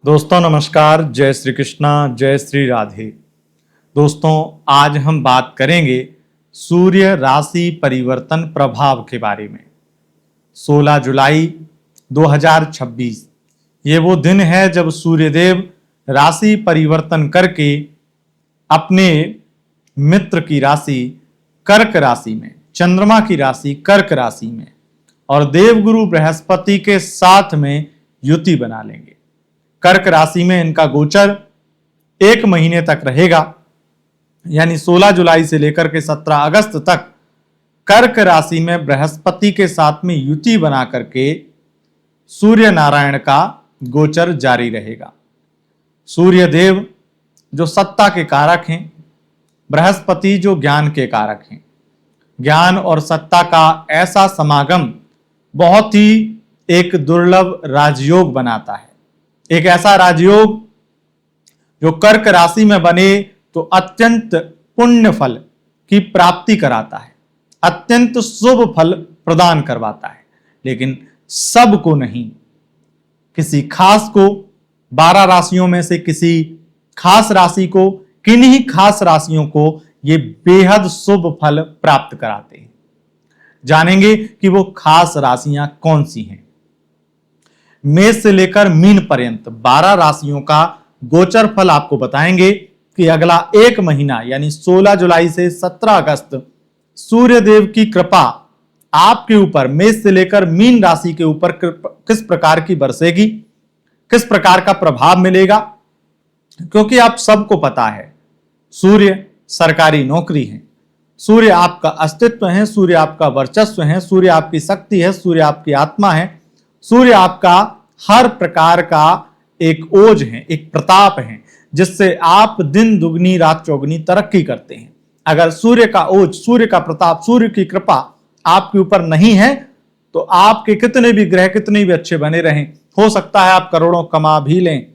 दोस्तों नमस्कार, जय श्री कृष्णा, जय श्री राधे। दोस्तों आज हम बात करेंगे सूर्य राशि परिवर्तन प्रभाव के बारे में। 16 जुलाई 2026 ये वो दिन है जब सूर्यदेव राशि परिवर्तन करके अपने मित्र की राशि कर्क राशि में, चंद्रमा की राशि कर्क राशि में और देवगुरु बृहस्पति के साथ में युति बना लेंगे। कर्क राशि में इनका गोचर 1 महीने तक रहेगा, यानी 16 जुलाई से लेकर के 17 अगस्त तक कर्क राशि में बृहस्पति के साथ में युति बना करके सूर्य नारायण का गोचर जारी रहेगा। सूर्य देव जो सत्ता के कारक हैं, बृहस्पति जो ज्ञान के कारक हैं। ज्ञान और सत्ता का ऐसा समागम बहुत ही एक दुर्लभ राजयोग बनाता है। एक ऐसा राजयोग जो कर्क राशि में बने तो अत्यंत पुण्य फल की प्राप्ति कराता है, अत्यंत शुभ फल प्रदान करवाता है, लेकिन सबको नहीं, किसी खास को, 12 राशियों में से किसी खास राशि को, किन्हीं खास राशियों को ये बेहद शुभ फल प्राप्त कराते हैं। जानेंगे कि वो खास राशियां कौन सी हैं। मेष से लेकर मीन पर्यंत 12 राशियों का गोचर फल आपको बताएंगे कि अगला 1 महीना यानी 16 जुलाई से 17 अगस्त सूर्यदेव की कृपा आपके ऊपर, मेष से लेकर मीन राशि के ऊपर किस प्रकार की बरसेगी, किस प्रकार का प्रभाव मिलेगा। क्योंकि आप सबको पता है सूर्य सरकारी नौकरी है, सूर्य आपका अस्तित्व है, सूर्य आपका वर्चस्व है, सूर्य आपकी शक्ति है, सूर्य आपकी आत्मा है, सूर्य आपका हर प्रकार का एक ओज है, एक प्रताप है, जिससे आप दिन दुगनी रात चौगनी तरक्की करते हैं। अगर सूर्य का ओज, सूर्य का प्रताप, सूर्य की कृपा आपके ऊपर नहीं है तो आपके कितने भी ग्रह कितने भी अच्छे बने रहें, हो सकता है आप करोड़ों कमा भी लें,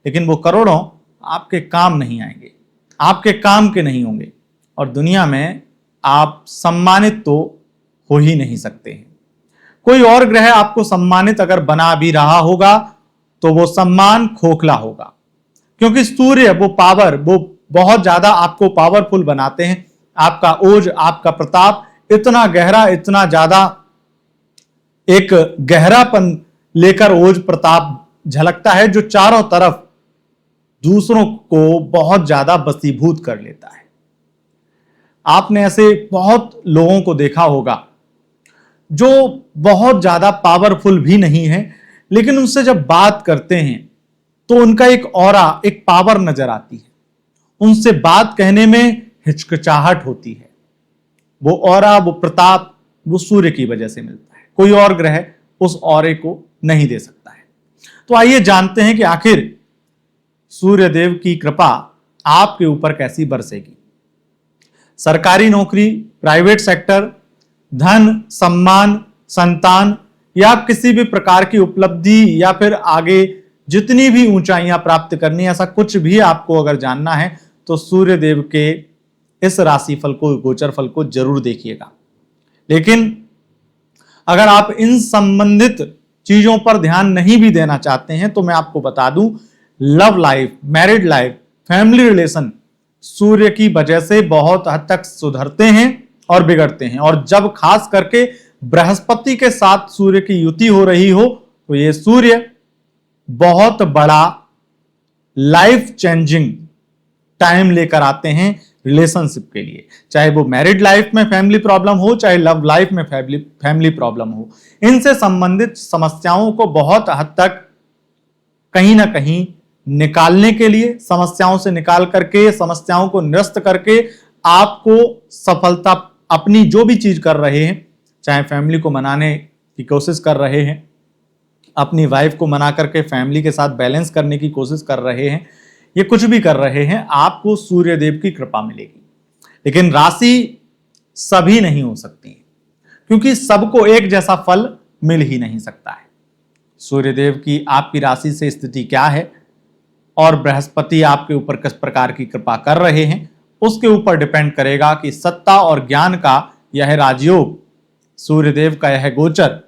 लेकिन वो करोड़ों आपके काम नहीं आएंगे, आपके काम के नहीं होंगे और दुनिया में आप सम्मानित तो हो ही नहीं सकते हैं। कोई और ग्रह आपको सम्मानित अगर बना भी रहा होगा तो वो सम्मान खोखला होगा, क्योंकि सूर्य वो पावर, वो बहुत ज्यादा आपको पावरफुल बनाते हैं। आपका ओज, आपका प्रताप इतना गहरा, इतना ज्यादा एक गहरापन लेकर ओज प्रताप झलकता है जो चारों तरफ दूसरों को बहुत ज्यादा वशीभूत कर लेता है। आपने ऐसे बहुत लोगों को देखा होगा जो बहुत ज्यादा पावरफुल भी नहीं है, लेकिन उनसे जब बात करते हैं तो उनका एक ऑरा, एक पावर नजर आती है। उनसे बात कहने में हिचकिचाहट होती है। वो ऑरा, वो प्रताप, वो सूर्य की वजह से मिलता है। कोई और ग्रह उस ऑरे को नहीं दे सकता है। तो आइए जानते हैं कि आखिर सूर्यदेव की कृपा आपके ऊपर कैसी बरसेगी। सरकारी नौकरी, प्राइवेट सेक्टर, धन, सम्मान, संतान या किसी भी प्रकार की उपलब्धि या फिर आगे जितनी भी ऊंचाइयां प्राप्त करनी, ऐसा कुछ भी आपको अगर जानना है तो सूर्यदेव के इस राशिफल को, गोचर फल को जरूर देखिएगा। लेकिन अगर आप इन संबंधित चीजों पर ध्यान नहीं भी देना चाहते हैं तो मैं आपको बता दूं, love life, married life, family relation सूर्य की वजह से बहुत हद तक सुधरते हैं और बिगड़ते हैं। और जब खास करके बृहस्पति के साथ सूर्य की युति हो रही हो तो ये सूर्य बहुत बड़ा लाइफ चेंजिंग टाइम लेकर आते हैं रिलेशनशिप के लिए। चाहे वो मैरिड लाइफ में फैमिली प्रॉब्लम हो, चाहे लव लाइफ में फैमिली प्रॉब्लम हो, इनसे संबंधित समस्याओं को बहुत हद तक कहीं ना कहीं निकालने के लिए, समस्याओं से निकाल करके, समस्याओं को निरस्त करके आपको सफलता, अपनी जो भी चीज कर रहे हैं, चाहे फैमिली को मनाने की कोशिश कर रहे हैं, अपनी वाइफ को मना करके फैमिली के साथ बैलेंस करने की कोशिश कर रहे हैं, ये कुछ भी कर रहे हैं, आपको सूर्यदेव की कृपा मिलेगी। लेकिन राशि सभी नहीं हो सकती, क्योंकि सबको एक जैसा फल मिल ही नहीं सकता है। सूर्यदेव की आपकी राशि से स्थिति क्या है और बृहस्पति आपके ऊपर किस प्रकार की कृपा कर रहे हैं, उसके ऊपर डिपेंड करेगा कि सत्ता और ज्ञान का यह राजयोग, सूर्यदेव का यह गोचर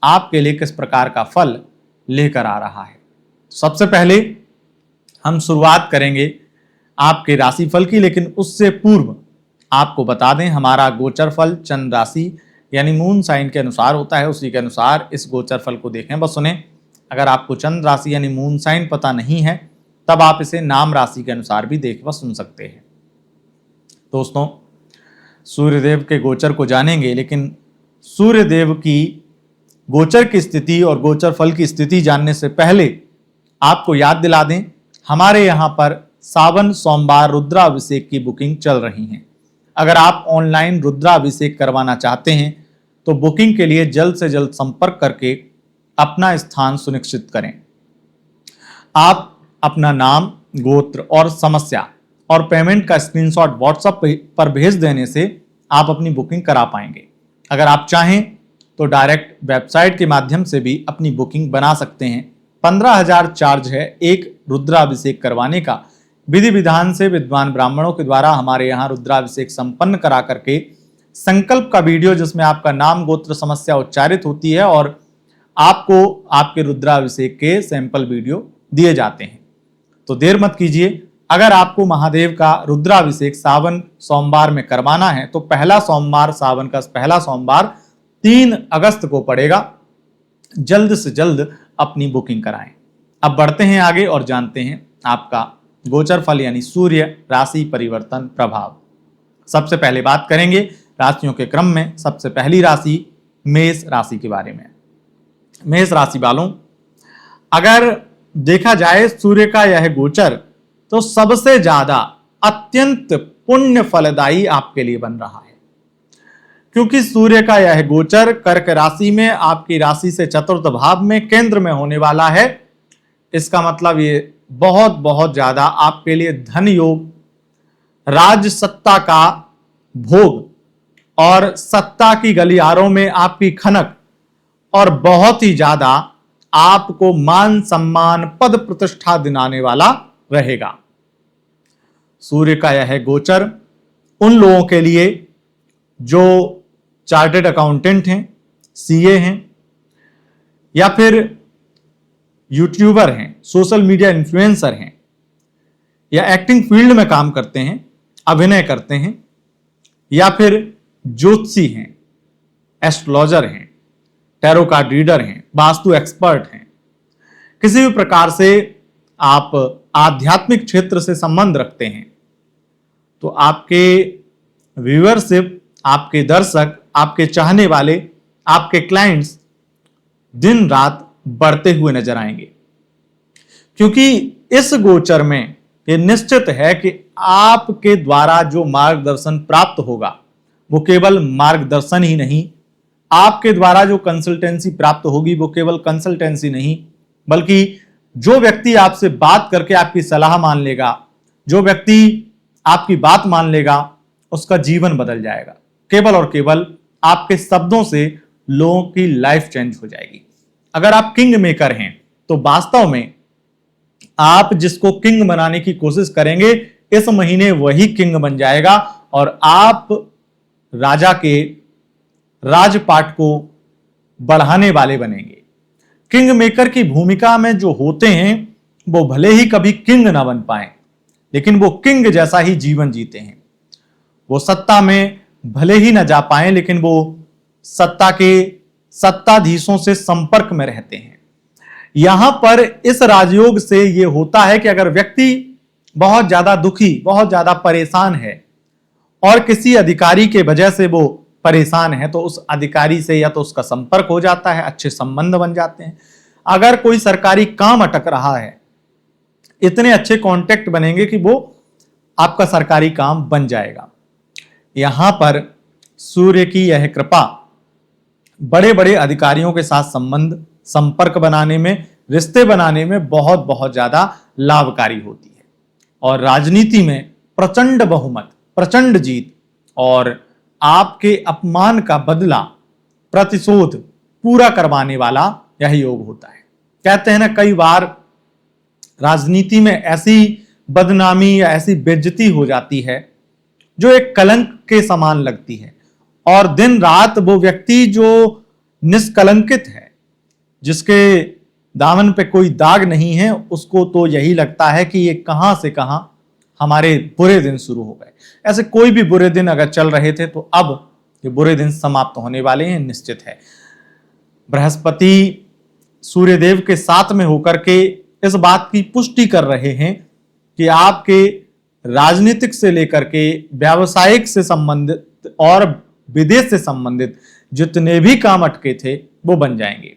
आपके लिए किस प्रकार का फल लेकर आ रहा है। सबसे पहले हम शुरुआत करेंगे आपके राशिफल की, लेकिन उससे पूर्व आपको बता दें हमारा गोचर फल चंद्र राशि यानी मून साइन के अनुसार होता है। उसी के अनुसार इस गोचर फल को देखें। बस सुने, अगर आपको चंद्र राशि यानी मून साइन पता नहीं है तब आप इसे नाम राशि के अनुसार भी देख व सुन सकते हैं। दोस्तों, सूर्यदेव के गोचर को जानेंगे, लेकिन सूर्यदेव की गोचर की स्थिति और गोचर फल की स्थिति जानने से पहले आपको याद दिला दें, हमारे यहाँ पर सावन सोमवार रुद्राभिषेक की बुकिंग चल रही है। अगर आप ऑनलाइन रुद्राभिषेक करवाना चाहते हैं तो बुकिंग के लिए जल्द से जल्द संपर्क करके अपना स्थान सुनिश्चित करें। आप अपना नाम, गोत्र और समस्या और पेमेंट का स्क्रीनशॉट व्हाट्सएप पर भेज देने से आप अपनी बुकिंग करा पाएंगे। अगर आप चाहें तो डायरेक्ट वेबसाइट के माध्यम से भी अपनी बुकिंग बना सकते हैं। 15,000 चार्ज है एक रुद्राभिषेक करवाने का। विधि विधान से विद्वान ब्राह्मणों के द्वारा हमारे यहाँ रुद्राभिषेक संपन्न करा करके संकल्प का वीडियो जिसमें आपका नाम, गोत्र, समस्या उच्चारित होती है और आपको आपके रुद्राभिषेक के सैंपल वीडियो दिए जाते हैं। तो देर मत कीजिए, अगर आपको महादेव का रुद्राभिषेक सावन सोमवार में करवाना है तो पहला सोमवार, सावन का पहला सोमवार 3 अगस्त को पड़ेगा। जल्द से जल्द अपनी बुकिंग कराएं। अब बढ़ते हैं आगे और जानते हैं आपका गोचर फल यानी सूर्य राशि परिवर्तन प्रभाव। सबसे पहले बात करेंगे राशियों के क्रम में। सबसे पहली राशि मेष राशि के बारे में। मेष राशि वालों, अगर देखा जाए सूर्य का यह गोचर तो सबसे ज्यादा अत्यंत पुण्य फलदायी आपके लिए बन रहा है, क्योंकि सूर्य का यह गोचर कर्क राशि में आपकी राशि से चतुर्थ भाव में केंद्र में होने वाला है। इसका मतलब ये बहुत बहुत ज्यादा आपके लिए धन योग, राज सत्ता का भोग और सत्ता की गलियारों में आपकी खनक और बहुत ही ज्यादा आपको मान सम्मान, पद प्रतिष्ठा दिलाने वाला रहेगा। सूर्य का यह गोचर उन लोगों के लिए जो चार्टर्ड अकाउंटेंट हैं, सीए हैं या फिर यूट्यूबर हैं, सोशल मीडिया इन्फ्लुएंसर हैं या एक्टिंग फील्ड में काम करते हैं, अभिनय करते हैं या फिर ज्योतिषी हैं, एस्ट्रोलॉजर हैं, टैरो कार्ड रीडर हैं, वास्तु एक्सपर्ट हैं, किसी भी प्रकार से आप आध्यात्मिक क्षेत्र से संबंध रखते हैं तो आपके व्यूअरशिप, आपके दर्शक, आपके चाहने वाले, आपके क्लाइंट्स दिन रात बढ़ते हुए नजर आएंगे। क्योंकि इस गोचर में यह निश्चित है कि आपके द्वारा जो मार्गदर्शन प्राप्त होगा वो केवल मार्गदर्शन ही नहीं, आपके द्वारा जो कंसल्टेंसी प्राप्त होगी वो केवल कंसल्टेंसी नहीं, बल्कि जो व्यक्ति आपसे बात करके आपकी सलाह मान लेगा, जो व्यक्ति आपकी बात मान लेगा, उसका जीवन बदल जाएगा। केवल और केवल आपके शब्दों से लोगों की लाइफ चेंज हो जाएगी। अगर आप किंग मेकर हैं तो वास्तव में आप जिसको किंग बनाने की कोशिश करेंगे इस महीने वही किंग बन जाएगा और आप राजा के राजपाट को बढ़ाने वाले बनेंगे। किंग मेकर की भूमिका में जो होते हैं वो भले ही कभी किंग ना बन पाए, लेकिन वो किंग जैसा ही जीवन जीते हैं। वो सत्ता में भले ही ना जा पाए, लेकिन वो सत्ता के सत्ताधीशों से संपर्क में रहते हैं। यहां पर इस राजयोग से ये होता है कि अगर व्यक्ति बहुत ज्यादा दुखी, बहुत ज्यादा परेशान है और किसी अधिकारी के वजह से वो परेशान है तो उस अधिकारी से या तो उसका संपर्क हो जाता है, अच्छे संबंध बन जाते हैं। अगर कोई सरकारी काम अटक रहा है, इतने अच्छे कांटेक्ट बनेंगे कि वो आपका सरकारी काम बन जाएगा। यहां पर सूर्य की यह कृपा बड़े बड़े अधिकारियों के साथ संबंध, संपर्क बनाने में, रिश्ते बनाने में बहुत बहुत ज्यादा लाभकारी होती है और राजनीति में प्रचंड बहुमत, प्रचंड जीत और आपके अपमान का बदला, प्रतिशोध पूरा करवाने वाला यह योग होता है। कहते हैं ना, कई बार राजनीति में ऐसी बदनामी या ऐसी बेइज्जती हो जाती है जो एक कलंक के समान लगती है और दिन रात वो व्यक्ति जो निष्कलंकित है, जिसके दामन पे कोई दाग नहीं है, उसको तो यही लगता है कि ये कहां से कहां हमारे बुरे दिन शुरू हो गए। ऐसे कोई भी बुरे दिन अगर चल रहे थे तो अब ये बुरे दिन समाप्त होने वाले हैं, निश्चित है। बृहस्पति सूर्यदेव के साथ में होकर के इस बात की पुष्टि कर रहे हैं कि आपके राजनीतिक से लेकर के व्यावसायिक से संबंधित और विदेश से संबंधित जितने भी काम अटके थे वो बन जाएंगे।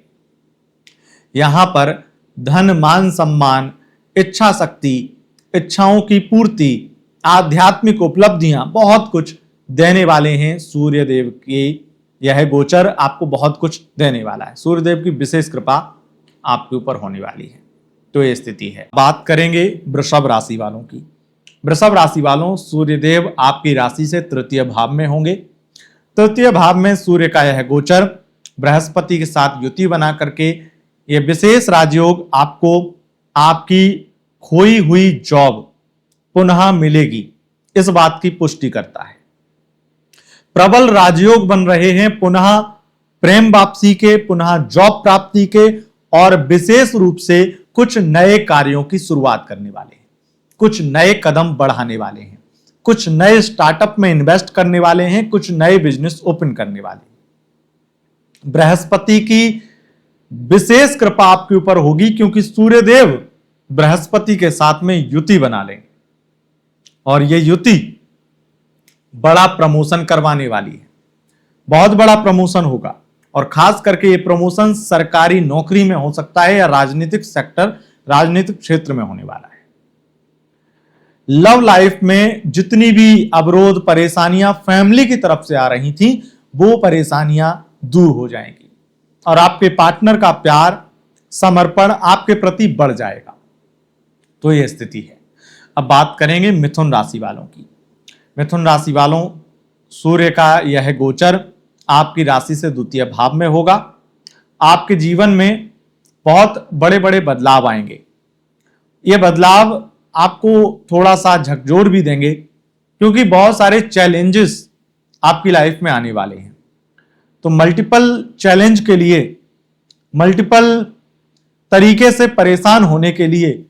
यहां पर धन, मान, सम्मान, इच्छा शक्ति, इच्छाओं की पूर्ति, आध्यात्मिक उपलब्धियां बहुत कुछ देने वाले हैं। सूर्यदेव की यह गोचर आपको बहुत कुछ देने वाला है। सूर्यदेव की विशेष कृपा आपके ऊपर होने वाली है। तो ये स्थिति है। बात करेंगे वृषभ राशि वालों की। वृषभ राशि वालों, सूर्यदेव आपकी राशि से तृतीय भाव में होंगे। तृतीय भाव में सूर्य का यह गोचर बृहस्पति के साथ युति बना करके ये विशेष राजयोग आपको आपकी खोई हुई जॉब पुनः मिलेगी, इस बात की पुष्टि करता है। प्रबल राजयोग बन रहे हैं पुनः प्रेम वापसी के, पुनः जॉब प्राप्ति के, और विशेष रूप से कुछ नए कार्यों की शुरुआत करने वाले हैं, कुछ नए कदम बढ़ाने वाले हैं, कुछ नए स्टार्टअप में इन्वेस्ट करने वाले हैं, कुछ नए बिजनेस ओपन करने वाले हैं। बृहस्पति की विशेष कृपा आपके ऊपर होगी क्योंकि सूर्यदेव बृहस्पति के साथ में युति बना लेंगे और यह युति बड़ा प्रमोशन करवाने वाली है। बहुत बड़ा प्रमोशन होगा और खास करके ये प्रमोशन सरकारी नौकरी में हो सकता है या राजनीतिक सेक्टर, राजनीतिक क्षेत्र में होने वाला है। लव लाइफ में जितनी भी अवरोध, परेशानियां फैमिली की तरफ से आ रही थी, वो परेशानियां दूर हो जाएंगी और आपके पार्टनर का प्यार, समर्पण आपके प्रति बढ़ जाएगा। तो यह स्थिति है। अब बात करेंगे मिथुन राशि वालों की। मिथुन राशि वालों, सूर्य का यह गोचर आपकी राशि से द्वितीय भाव में होगा। आपके जीवन में बहुत बड़े बड़े बदलाव आएंगे। ये बदलाव आपको थोड़ा सा झकझोर भी देंगे क्योंकि बहुत सारे चैलेंजेस आपकी लाइफ में आने वाले हैं। तो मल्टीपल चैलेंज के लिए, मल्टीपल तरीके से परेशान होने के लिए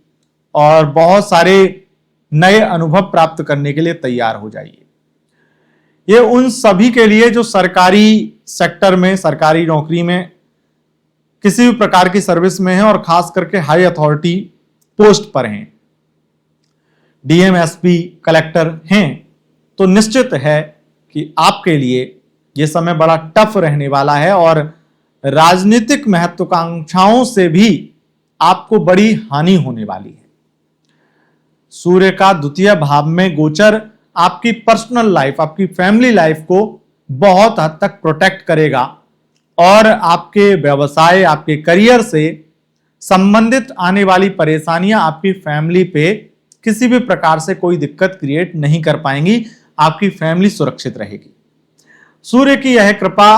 और बहुत सारे नए अनुभव प्राप्त करने के लिए तैयार हो जाइए। ये उन सभी के लिए जो सरकारी सेक्टर में, सरकारी नौकरी में, किसी भी प्रकार की सर्विस में है और खास करके हाई अथॉरिटी पोस्ट पर हैं, डीएम, एसपी, कलेक्टर हैं, तो निश्चित है कि आपके लिए यह समय बड़ा टफ रहने वाला है और राजनीतिक महत्वाकांक्षाओं से भी आपको बड़ी हानि होने वाली है। सूर्य का द्वितीय भाव में गोचर आपकी पर्सनल लाइफ, आपकी फैमिली लाइफ को बहुत हद तक प्रोटेक्ट करेगा और आपके व्यवसाय, आपके करियर से संबंधित आने वाली परेशानियां आपकी फैमिली पे किसी भी प्रकार से कोई दिक्कत क्रिएट नहीं कर पाएंगी। आपकी फैमिली सुरक्षित रहेगी। सूर्य की यह कृपा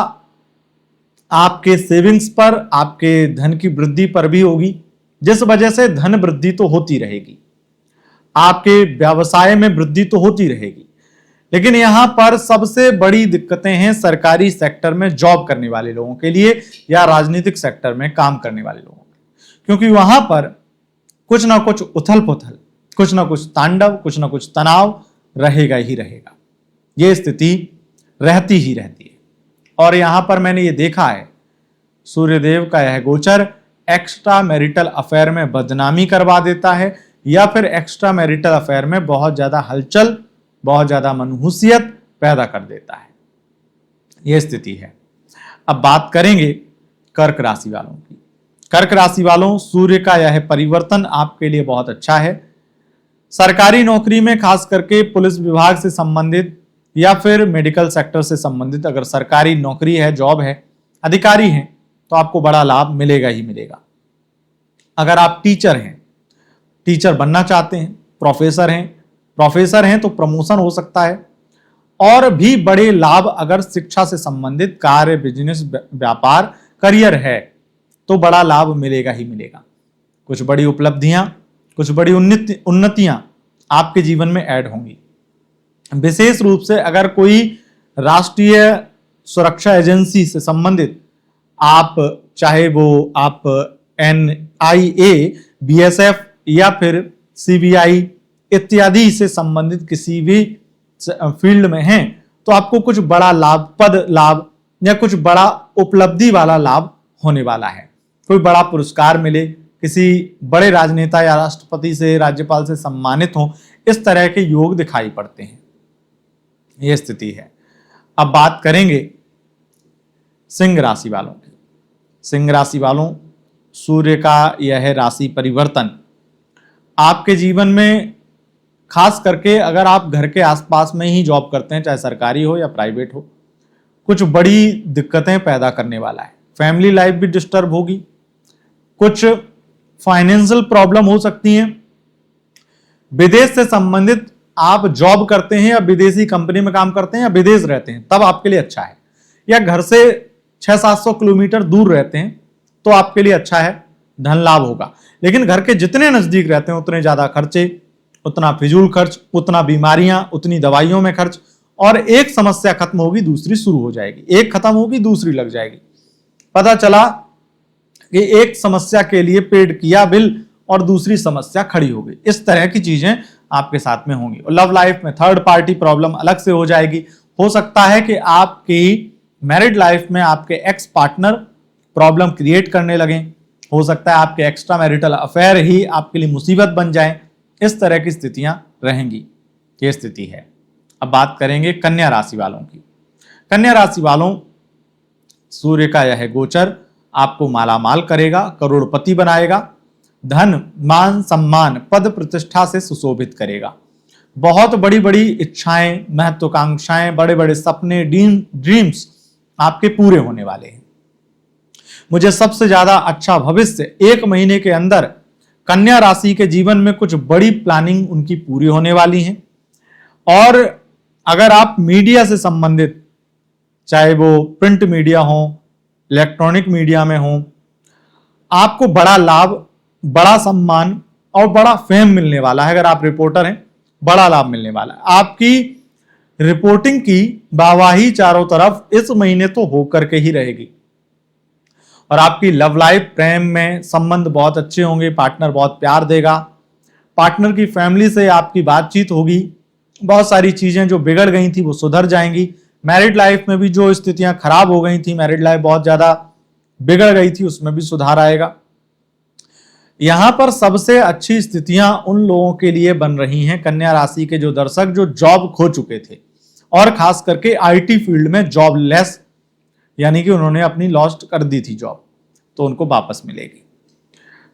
आपके सेविंग्स पर, आपके धन की वृद्धि पर भी होगी, जिस वजह से धन वृद्धि तो होती रहेगी, आपके व्यवसाय में वृद्धि तो होती रहेगी। लेकिन यहां पर सबसे बड़ी दिक्कतें हैं सरकारी सेक्टर में जॉब करने वाले लोगों के लिए या राजनीतिक सेक्टर में काम करने वाले लोगों के लिए, क्योंकि वहां पर कुछ ना कुछ उथल पुथल, कुछ ना कुछ तांडव, कुछ ना कुछ तनाव रहेगा ही रहेगा। यह स्थिति रहती ही रहती है। और यहां पर मैंने ये देखा है, सूर्यदेव का यह गोचर एक्स्ट्रा मैरिटल अफेयर में बदनामी करवा देता है या फिर एक्स्ट्रा मैरिटल अफेयर में बहुत ज्यादा हलचल, बहुत ज्यादा मनहूसियत पैदा कर देता है। यह स्थिति है। अब बात करेंगे कर्क राशि वालों की। कर्क राशि वालों, सूर्य का यह परिवर्तन आपके लिए बहुत अच्छा है। सरकारी नौकरी में, खास करके पुलिस विभाग से संबंधित या फिर मेडिकल सेक्टर से संबंधित, अगर सरकारी नौकरी है, जॉब है, अधिकारी हैं, तो आपको बड़ा लाभ मिलेगा ही मिलेगा। अगर आप टीचर हैं, टीचर बनना चाहते हैं, प्रोफेसर हैं तो प्रमोशन हो सकता है और भी बड़े लाभ अगर शिक्षा से संबंधित कार्य, बिजनेस, व्यापार, करियर है तो बड़ा लाभ मिलेगा ही मिलेगा। कुछ बड़ी उपलब्धियां, कुछ बड़ी उन्नतियां आपके जीवन में ऐड होंगी। विशेष रूप से अगर कोई राष्ट्रीय सुरक्षा एजेंसी से संबंधित आप, चाहे वो आप CIA, BSF या फिर CBI इत्यादि से संबंधित किसी भी फील्ड में हैं तो आपको कुछ बड़ा लाभ, पद लाभ या कुछ बड़ा उपलब्धि वाला लाभ होने वाला है। कोई बड़ा पुरस्कार मिले, किसी बड़े राजनेता या राष्ट्रपति से, राज्यपाल से सम्मानित हो, इस तरह के योग दिखाई पड़ते हैं। यह स्थिति है। अब बात करेंगे सिंह राशि वालों की। सिंह राशि वालों, सूर्य का यह राशि परिवर्तन आपके जीवन में, खास करके अगर आप घर के आसपास में ही जॉब करते हैं, चाहे सरकारी हो या प्राइवेट हो, कुछ बड़ी दिक्कतें पैदा करने वाला है। फैमिली लाइफ भी डिस्टर्ब होगी, कुछ फाइनेंशियल प्रॉब्लम हो सकती हैं, विदेश से संबंधित आप जॉब करते हैं या विदेशी कंपनी में काम करते हैं या विदेश रहते हैं तब आपके लिए अच्छा है, या घर से 600-700 किलोमीटर दूर रहते हैं तो आपके लिए अच्छा है, धन लाभ होगा। लेकिन घर के जितने नजदीक रहते हैं उतने ज्यादा खर्चे, उतना फिजूल खर्च, उतना बीमारियां, उतनी दवाइयों में खर्च, और एक समस्या खत्म होगी दूसरी शुरू हो जाएगी, एक खत्म होगी दूसरी लग जाएगी। पता चला कि एक समस्या के लिए पेड किया बिल और दूसरी समस्या खड़ी हो गई। इस तरह की चीजें आपके साथ में होंगी। और लव लाइफ में थर्ड पार्टी प्रॉब्लम अलग से हो जाएगी। हो सकता है कि आपकी मैरिड लाइफ में आपके एक्स पार्टनर प्रॉब्लम क्रिएट करने लगे, हो सकता है आपके एक्स्ट्रा मैरिटल अफेयर ही आपके लिए मुसीबत बन जाए। इस तरह की स्थितियां रहेंगी, ये स्थिति है। अब बात करेंगे कन्या राशि वालों की। कन्या राशि वालों, सूर्य का यह गोचर आपको मालामाल करेगा, करोड़पति बनाएगा, धन, मान, सम्मान, पद प्रतिष्ठा से सुशोभित करेगा। बहुत बड़ी बड़ी इच्छाएं, महत्वाकांक्षाएं, बड़े बड़े सपने, ड्रीम्स आपके पूरे होने वाले हैं। मुझे सबसे ज्यादा अच्छा भविष्य 1 महीने के अंदर कन्या राशि के जीवन में कुछ बड़ी प्लानिंग उनकी पूरी होने वाली है। और अगर आप मीडिया से संबंधित, चाहे वो प्रिंट मीडिया हो, इलेक्ट्रॉनिक मीडिया में हो, आपको बड़ा लाभ, बड़ा सम्मान और बड़ा फेम मिलने वाला है। अगर आप रिपोर्टर हैं, बड़ा लाभ मिलने वाला है। आपकी रिपोर्टिंग की वाहवाही चारों तरफ इस महीने तो होकर के ही रहेगी। और आपकी लव लाइफ, प्रेम में संबंध बहुत अच्छे होंगे, पार्टनर बहुत प्यार देगा, पार्टनर की फैमिली से आपकी बातचीत होगी, बहुत सारी चीजें जो बिगड़ गई थी वो सुधर जाएंगी। मैरिड लाइफ में भी जो स्थितियां खराब हो गई थी, मैरिड लाइफ बहुत ज्यादा बिगड़ गई थी, उसमें भी सुधार आएगा। यहां पर सबसे अच्छी स्थितियां उन लोगों के लिए बन रही हैं, कन्या राशि के जो दर्शक जो जॉब खो चुके थे और खास करके आईटी फील्ड में जॉबलेस, यानी कि उन्होंने अपनी लॉस्ट कर दी थी जॉब, तो उनको वापस मिलेगी।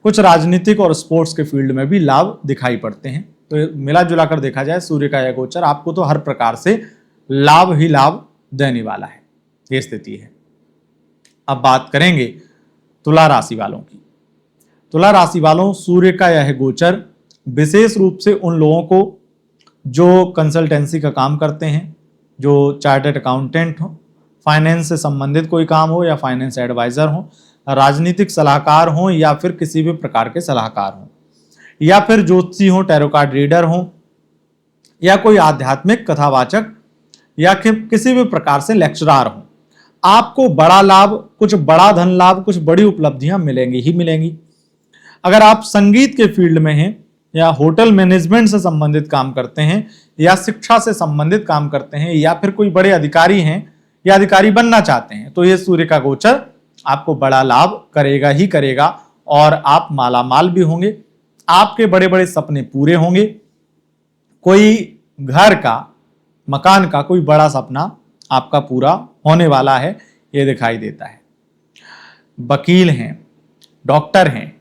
कुछ राजनीतिक और स्पोर्ट्स के फील्ड में भी लाभ दिखाई पड़ते हैं। तो मिला जुला कर देखा जाए, सूर्य का यह गोचर आपको तो हर प्रकार से लाभ ही लाभ देने वाला है, ये स्थिति है। अब बात करेंगे तुला राशि वालों की। तुला राशि वालों, सूर्य का यह गोचर विशेष रूप से उन लोगों को जो कंसल्टेंसी का काम करते हैं, जो चार्टर्ड अकाउंटेंट हो, फाइनेंस से संबंधित कोई काम हो या फाइनेंस एडवाइजर हो, राजनीतिक सलाहकार हो या फिर किसी भी प्रकार के सलाहकार हो, या फिर ज्योतिषी हो, टैरो कार्ड रीडर हो, या कोई आध्यात्मिक कथावाचक या किसी भी प्रकार से लेक्चरार हो, आपको बड़ा लाभ, कुछ बड़ा धन लाभ, कुछ बड़ी उपलब्धियां मिलेंगी ही मिलेंगी। अगर आप संगीत के फील्ड में हैं या होटल मैनेजमेंट से संबंधित काम करते हैं या शिक्षा से संबंधित काम करते हैं या फिर कोई बड़े अधिकारी हैं या अधिकारी बनना चाहते हैं, तो ये सूर्य का गोचर आपको बड़ा लाभ करेगा ही करेगा और आप मालामाल भी होंगे। आपके बड़े बड़े सपने पूरे होंगे। कोई घर का, मकान का कोई बड़ा सपना आपका पूरा होने वाला है, ये दिखाई देता है। वकील हैं, डॉक्टर हैं,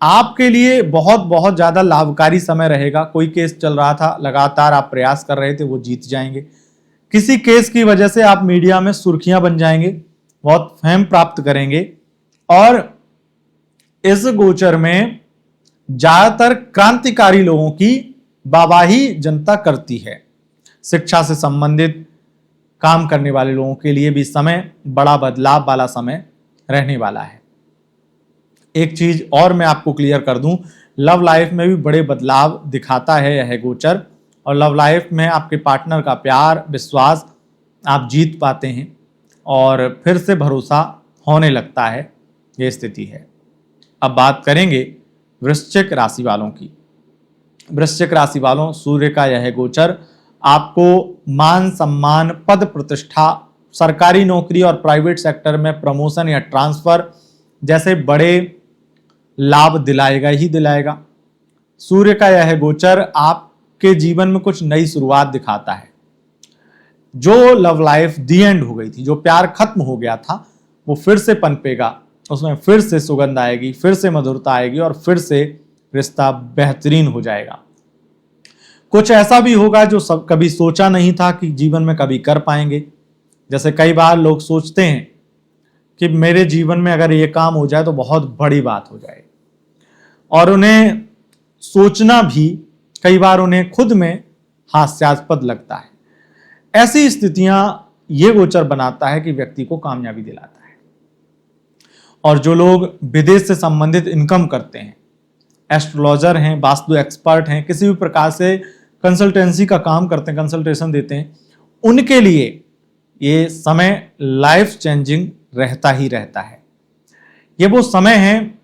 आपके लिए बहुत बहुत ज्यादा लाभकारी समय रहेगा। कोई केस चल रहा था, लगातार आप प्रयास कर रहे थे, वो जीत जाएंगे। किसी केस की वजह से आप मीडिया में सुर्खियां बन जाएंगे, बहुत फेम प्राप्त करेंगे। और इस गोचर में ज्यादातर क्रांतिकारी लोगों की वाहवाही जनता करती है। शिक्षा से संबंधित काम करने वाले लोगों के लिए भी समय बड़ा बदलाव वाला समय रहने वाला है। एक चीज और मैं आपको क्लियर कर दूं, लव लाइफ में भी बड़े बदलाव दिखाता है यह गोचर। और लव लाइफ में आपके पार्टनर का प्यार, विश्वास आप जीत पाते हैं और फिर से भरोसा होने लगता है, ये स्थिति है। अब बात करेंगे वृश्चिक राशि वालों की। वृश्चिक राशि वालों, सूर्य का यह गोचर आपको मान सम्मान, पद प्रतिष्ठा, सरकारी नौकरी और प्राइवेट सेक्टर में प्रमोशन या ट्रांसफर जैसे बड़े लाभ दिलाएगा ही दिलाएगा। सूर्य का यह गोचर आपके जीवन में कुछ नई शुरुआत दिखाता है। जो लव लाइफ दी एंड हो गई थी, जो प्यार खत्म हो गया था, वो फिर से पनपेगा, उसमें फिर से सुगंध आएगी, फिर से मधुरता आएगी और फिर से रिश्ता बेहतरीन हो जाएगा। कुछ ऐसा भी होगा जो सब कभी सोचा नहीं था कि जीवन में कभी कर पाएंगे। जैसे कई बार लोग सोचते हैं कि मेरे जीवन में अगर ये काम हो जाए तो बहुत बड़ी बात हो जाए, और उन्हें सोचना भी कई बार उन्हें खुद में हास्यास्पद लगता है। ऐसी स्थितियां ये गोचर बनाता है कि व्यक्ति को कामयाबी दिलाता है। और जो लोग विदेश से संबंधित इनकम करते हैं, एस्ट्रोलॉजर हैं, वास्तु एक्सपर्ट हैं, किसी भी प्रकार से कंसल्टेंसी का काम करते हैं, कंसल्टेशन देते हैं, उनके लिए ये समय लाइफ चेंजिंग रहता ही रहता है। ये वो समय है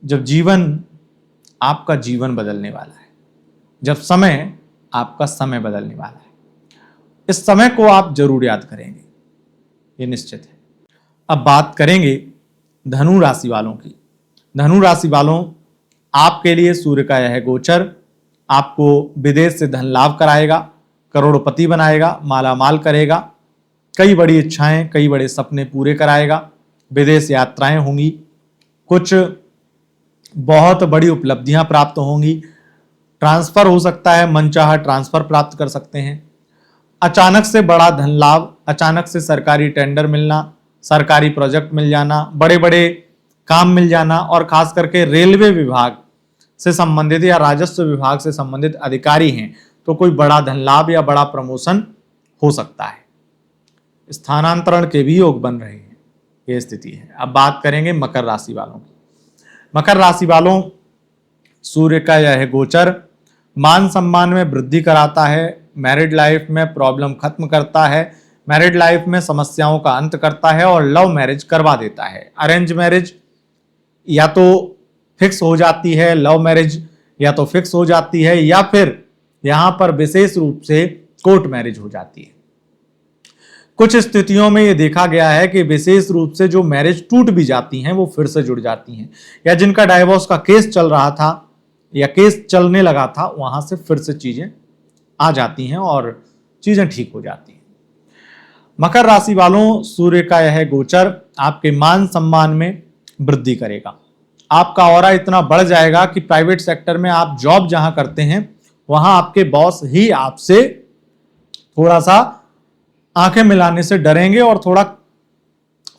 जब आपका जीवन बदलने वाला है, जब समय आपका समय बदलने वाला है। इस समय को आप जरूर याद करेंगे, ये निश्चित है। अब बात करेंगे धनु राशि वालों की। धनु राशि वालों, आपके लिए सूर्य का यह गोचर आपको विदेश से धन लाभ कराएगा, करोड़पति बनाएगा, मालामाल करेगा, कई बड़ी इच्छाएं, कई बड़े सपने पूरे कराएगा, विदेश यात्राएं होंगी, कुछ बहुत बड़ी उपलब्धियां प्राप्त होंगी, ट्रांसफर हो सकता है, मनचाहा ट्रांसफर प्राप्त कर सकते हैं, अचानक से बड़ा धन लाभ, अचानक से सरकारी टेंडर मिलना, सरकारी प्रोजेक्ट मिल जाना, बड़े बड़े काम मिल जाना, और खास करके रेलवे विभाग से संबंधित या राजस्व विभाग से संबंधित अधिकारी हैं तो कोई बड़ा धन लाभ या बड़ा प्रमोशन हो सकता है। स्थानांतरण के भी योग बन रहे हैं, ये स्थिति है। अब बात करेंगे मकर राशि वालों की। मकर राशि वालों, सूर्य का यह गोचर मान सम्मान में वृद्धि कराता है, मैरिड लाइफ में प्रॉब्लम खत्म करता है, मैरिड लाइफ में समस्याओं का अंत करता है और लव मैरिज करवा देता है। अरेंज मैरिज या तो फिक्स हो जाती है, लव मैरिज या तो फिक्स हो जाती है, या फिर यहां पर विशेष रूप से कोर्ट मैरिज हो जाती है। कुछ स्थितियों में यह देखा गया है कि विशेष रूप से जो मैरिज टूट भी जाती हैं वो फिर से जुड़ जाती हैं, या जिनका डाइवोर्स का केस चल रहा था या केस चलने लगा था, वहां से फिर से चीजें आ जाती हैं और चीजें ठीक हो जाती हैं। मकर राशि वालों, सूर्य का यह गोचर आपके मान सम्मान में वृद्धि करेगा। आपका ऑरा इतना बढ़ जाएगा कि प्राइवेट सेक्टर में आप जॉब जहां करते हैं वहां आपके बॉस ही आपसे थोड़ा सा आंखें मिलाने से डरेंगे और थोड़ा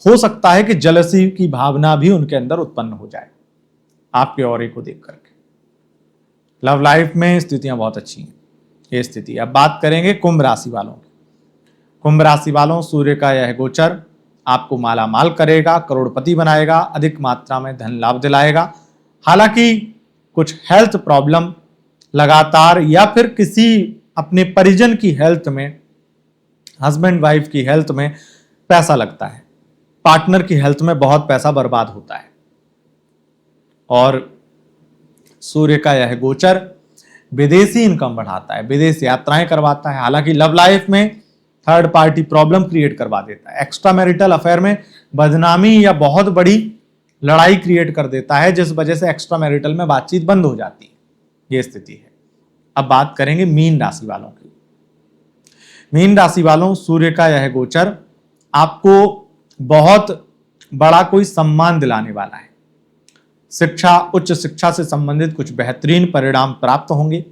हो सकता है कि जलसी की भावना भी उनके अंदर उत्पन्न हो जाए आपके ऑरे को देख करके। लव लाइफ में स्थितियां बहुत अच्छी हैं, ये स्थिति। अब बात करेंगे कुंभ राशि वालों की। कुंभ राशि वालों, सूर्य का यह गोचर आपको माला माल करेगा, करोड़पति बनाएगा, अधिक मात्रा में धन लाभ दिलाएगा। हालांकि कुछ हेल्थ प्रॉब्लम लगातार, या फिर किसी अपने परिजन की हेल्थ में, हस्बैंड वाइफ की हेल्थ में पैसा लगता है, पार्टनर की हेल्थ में बहुत पैसा बर्बाद होता है। और सूर्य का यह गोचर विदेशी इनकम बढ़ाता है, विदेश यात्राएं करवाता है। हालांकि लव लाइफ में थर्ड पार्टी प्रॉब्लम क्रिएट करवा देता है, एक्स्ट्रा मैरिटल अफेयर में बदनामी या बहुत बड़ी लड़ाई क्रिएट कर देता है, जिस वजह से एक्स्ट्रा मैरिटल में बातचीत बंद हो जाती है, ये स्थिति है। अब बात करेंगे मीन राशि वालों की। मीन राशि वालों, सूर्य का यह गोचर आपको बहुत बड़ा कोई सम्मान दिलाने वाला है। शिक्षा, उच्च शिक्षा से संबंधित कुछ बेहतरीन परिणाम प्राप्त होंगे।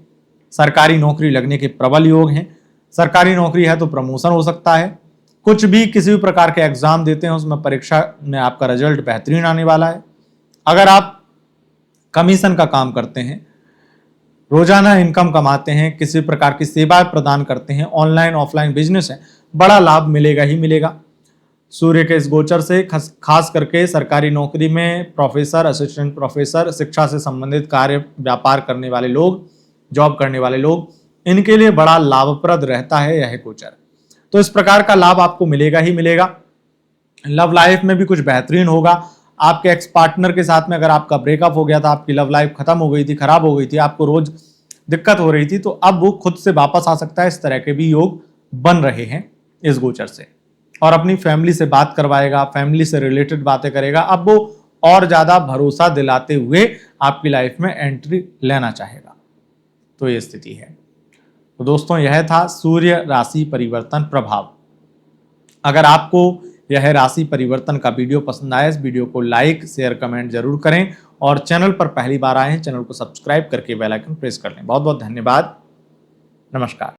सरकारी नौकरी लगने के प्रबल योग हैं। सरकारी नौकरी है तो प्रमोशन हो सकता है। कुछ भी किसी भी प्रकार के एग्जाम देते हैं उसमें परीक्षा में आपका रिजल्ट बेहतरीन आने वाला है। अगर आप कमीशन का काम करते हैं, रोजाना इनकम कमाते हैं, किसी प्रकार की सेवाएं प्रदान करते हैं, ऑनलाइन ऑफलाइन बिजनेस है, बड़ा लाभ मिलेगा ही मिलेगा। सूर्य के इस गोचर से खास करके सरकारी नौकरी में प्रोफेसर, असिस्टेंट प्रोफेसर, शिक्षा से संबंधित कार्य, व्यापार करने वाले लोग, जॉब करने वाले लोग, इनके लिए बड़ा लाभप्रद रहता है यह गोचर। तो इस प्रकार का लाभ आपको मिलेगा ही मिलेगा। लव लाइफ में भी कुछ बेहतरीन होगा। आपके एक्स पार्टनर के साथ में अगर आपका ब्रेकअप हो गया था, आपकी लव लाइफ खत्म हो गई थी, खराब हो गई थी, आपको रोज दिक्कत हो रही थी, तो अब वो खुद से वापस आ सकता है। इस तरह के भी योग बन रहे हैं इस गोचर से। और अपनी फैमिली से बात करवाएगा, फैमिली से रिलेटेड बातें करेगा। अब वो और ज्यादा भरोसा दिलाते हुए आपकी लाइफ में एंट्री लेना चाहेगा। तो ये स्थिति है। तो दोस्तों, यह था सूर्य राशि परिवर्तन प्रभाव। अगर आपको यह राशि परिवर्तन का वीडियो पसंद आया, इस वीडियो को लाइक शेयर कमेंट जरूर करें और चैनल पर पहली बार आए हैं चैनल को सब्सक्राइब करके बेल आइकन प्रेस कर लें। बहुत बहुत धन्यवाद। नमस्कार।